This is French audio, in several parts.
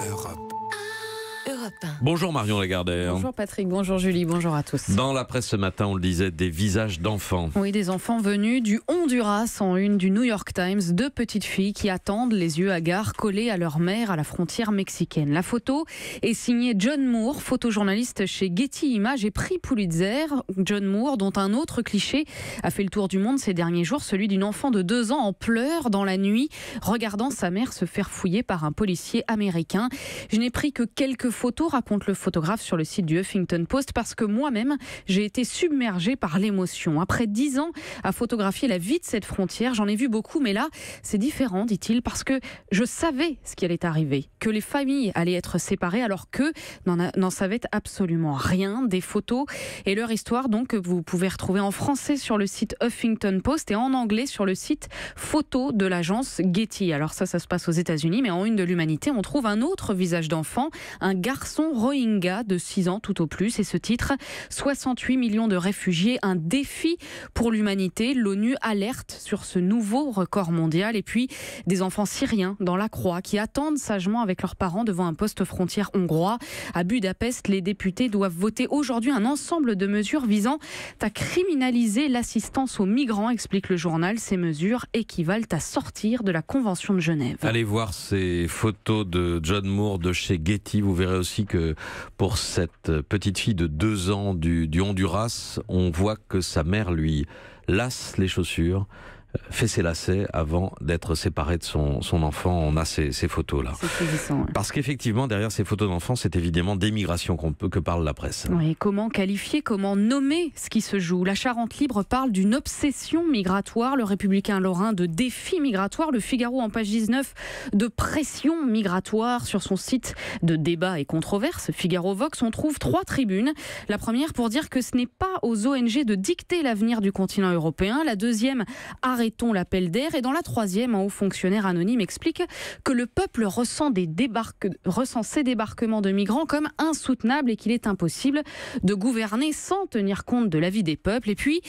Europe. Bonjour Marion Lagardère. Bonjour Patrick, bonjour Julie, bonjour à tous. Dans la presse ce matin, on le disait, des visages d'enfants. Oui, des enfants venus du Honduras en une du New York Times. Deux petites filles qui attendent, les yeux hagards, collées à leur mère à la frontière mexicaine. La photo est signée John Moore, photojournaliste chez Getty Images et prix Pulitzer. John Moore, dont un autre cliché a fait le tour du monde ces derniers jours, celui d'une enfant de 2 ans en pleurs dans la nuit, regardant sa mère se faire fouiller par un policier américain. Je n'ai pris que quelques photos, raconte le photographe sur le site du Huffington Post, parce que moi-même, j'ai été submergée par l'émotion. Après 10 ans à photographier la vie de cette frontière, j'en ai vu beaucoup, mais là, c'est différent, dit-il, parce que je savais ce qui allait arriver, que les familles allaient être séparées, alors qu'eux n'en savaient absolument rien. Des photos et leur histoire, donc, que vous pouvez retrouver en français sur le site Huffington Post et en anglais sur le site photo de l'agence Getty. Alors ça se passe aux États-Unis, mais en une de l'Humanité, on trouve un autre visage d'enfant, un garçon Rohingya de 6 ans tout au plus, et ce titre, 68 millions de réfugiés, un défi pour l'humanité. L'ONU alerte sur ce nouveau record mondial. Et puis des enfants syriens dans la Croix qui attendent sagement avec leurs parents devant un poste frontière hongrois. À Budapest, les députés doivent voter aujourd'hui un ensemble de mesures visant à criminaliser l'assistance aux migrants, explique le journal. Ces mesures équivalent à sortir de la Convention de Genève. Allez voir ces photos de John Moore de chez Getty. Vous verrez aussi que pour cette petite fille de 2 ans du Honduras, on voit que sa mère lui lasse les chaussures, fait ses lacets avant d'être séparée de son enfant. On a ces photos-là. C'est saisissant. Ouais. Parce qu'effectivement, derrière ces photos d'enfants, c'est évidemment d'émigration que parle la presse. Oui, comment qualifier, comment nommer ce qui se joue? La Charente Libre parle d'une obsession migratoire, le Républicain lorrain de défi migratoire, le Figaro en page 19 de pression migratoire. Sur son site de débat et controverse, Figaro Vox, on trouve 3 tribunes. La première pour dire que ce n'est pas aux ONG de dicter l'avenir du continent européen. La deuxième, arrêtons l'appel d'air. Et dans la troisième, un haut fonctionnaire anonyme explique que le peuple ressent ces débarquements de migrants comme insoutenables et qu'il est impossible de gouverner sans tenir compte de la vie des peuples. Et puis,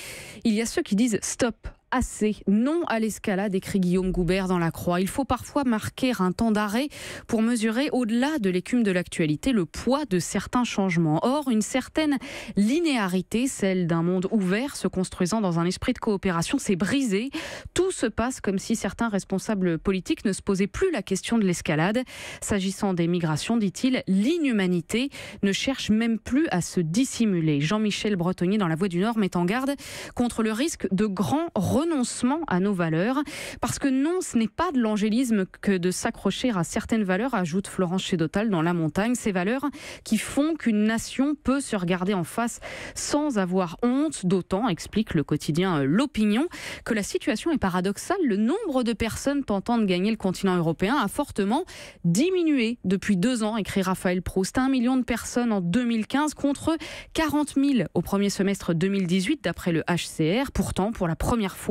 il y a ceux qui disent stop. Assez, non à l'escalade, écrit Guillaume Goubert dans La Croix. Il faut parfois marquer un temps d'arrêt pour mesurer, au-delà de l'écume de l'actualité, le poids de certains changements. Or, une certaine linéarité, celle d'un monde ouvert se construisant dans un esprit de coopération, s'est brisée. Tout se passe comme si certains responsables politiques ne se posaient plus la question de l'escalade. S'agissant des migrations, dit-il, l'inhumanité ne cherche même plus à se dissimuler. Jean-Michel Bretonnier dans La Voix du Nord met en garde contre le risque de grands renoncement à nos valeurs, parce que non, ce n'est pas de l'angélisme que de s'accrocher à certaines valeurs, ajoute Florence Chédotal dans La Montagne, ces valeurs qui font qu'une nation peut se regarder en face sans avoir honte, d'autant, explique le quotidien L'Opinion, que la situation est paradoxale. Le nombre de personnes tentant de gagner le continent européen a fortement diminué depuis 2 ans, écrit Raphaël Proust. 1 million de personnes en 2015 contre 40 000 au premier semestre 2018, d'après le HCR. Pourtant, pour la première fois,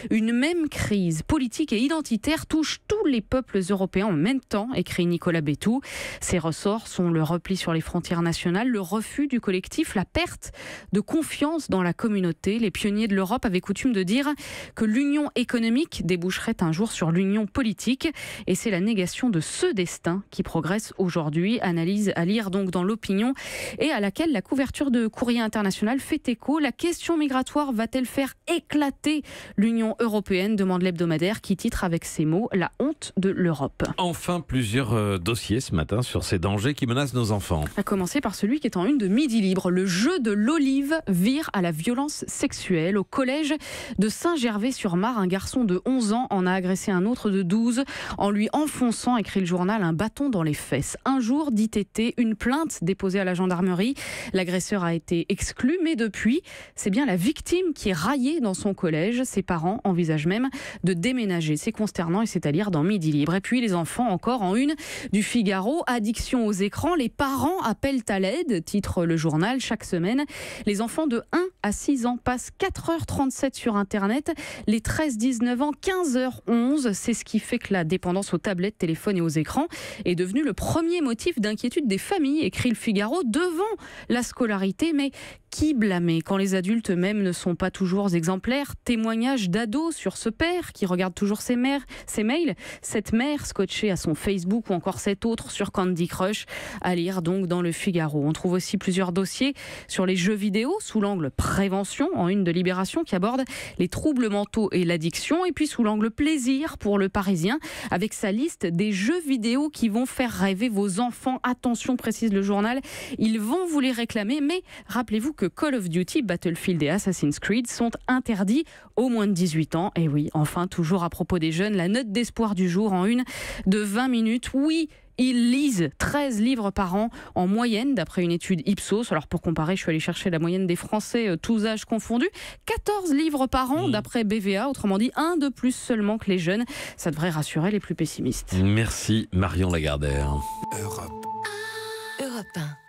une même crise politique et identitaire touche tous les peuples européens en même temps, écrit Nicolas Bétou. Ces ressorts sont le repli sur les frontières nationales, le refus du collectif, la perte de confiance dans la communauté. Les pionniers de l'Europe avaient coutume de dire que l'union économique déboucherait un jour sur l'union politique, et c'est la négation de ce destin qui progresse aujourd'hui. Analyse à lire donc dans L'Opinion et à laquelle la couverture de Courrier International fait écho. La question migratoire va-t-elle faire éclater l'Union européenne, demande l'hebdomadaire qui titre avec ces mots « La honte de l'Europe ». Enfin, plusieurs dossiers ce matin sur ces dangers qui menacent nos enfants. À commencer par celui qui est en une de Midi Libre. Le jeu de l'olive vire à la violence sexuelle. Au collège de Saint-Gervais-sur-Marne, un garçon de 11 ans en a agressé un autre de 12 en lui enfonçant, écrit le journal, un bâton dans les fesses. Un jour, dit été, une plainte déposée à la gendarmerie. L'agresseur a été exclu, mais depuis, c'est bien la victime qui est raillée dans son collège. Ses parents envisagent même de déménager. C'est consternant et c'est à lire dans Midi Libre. Et puis les enfants encore en une du Figaro. Addiction aux écrans, les parents appellent à l'aide, titre le journal. Chaque semaine, les enfants de 1 à 6 ans passent 4h37 sur Internet. Les 13-19 ans, 15h11. C'est ce qui fait que la dépendance aux tablettes, téléphones et aux écrans est devenue le premier motif d'inquiétude des familles, écrit le Figaro, devant la scolarité. Mais qui blâmer quand les adultes eux-mêmes ne sont pas toujours exemplaires? Témoignent témoignages d'ados sur ce père qui regarde toujours ses mails, cette mère scotchée à son Facebook ou encore cet autre sur Candy Crush, à lire donc dans le Figaro. On trouve aussi plusieurs dossiers sur les jeux vidéo sous l'angle prévention en une de Libération qui aborde les troubles mentaux et l'addiction, et puis sous l'angle plaisir pour le Parisien avec sa liste des jeux vidéo qui vont faire rêver vos enfants. Attention, précise le journal, ils vont vous les réclamer, mais rappelez-vous que Call of Duty, Battlefield et Assassin's Creed sont interdits aux moins de 18 ans. Et oui, enfin, toujours à propos des jeunes, la note d'espoir du jour en une de 20 minutes. Oui, ils lisent 13 livres par an en moyenne, d'après une étude Ipsos. Alors pour comparer, je suis allée chercher la moyenne des Français, tous âges confondus. 14 livres par an, d'après BVA, autrement dit, un de plus seulement que les jeunes. Ça devrait rassurer les plus pessimistes. Merci Marion Lagardère. Europe 1.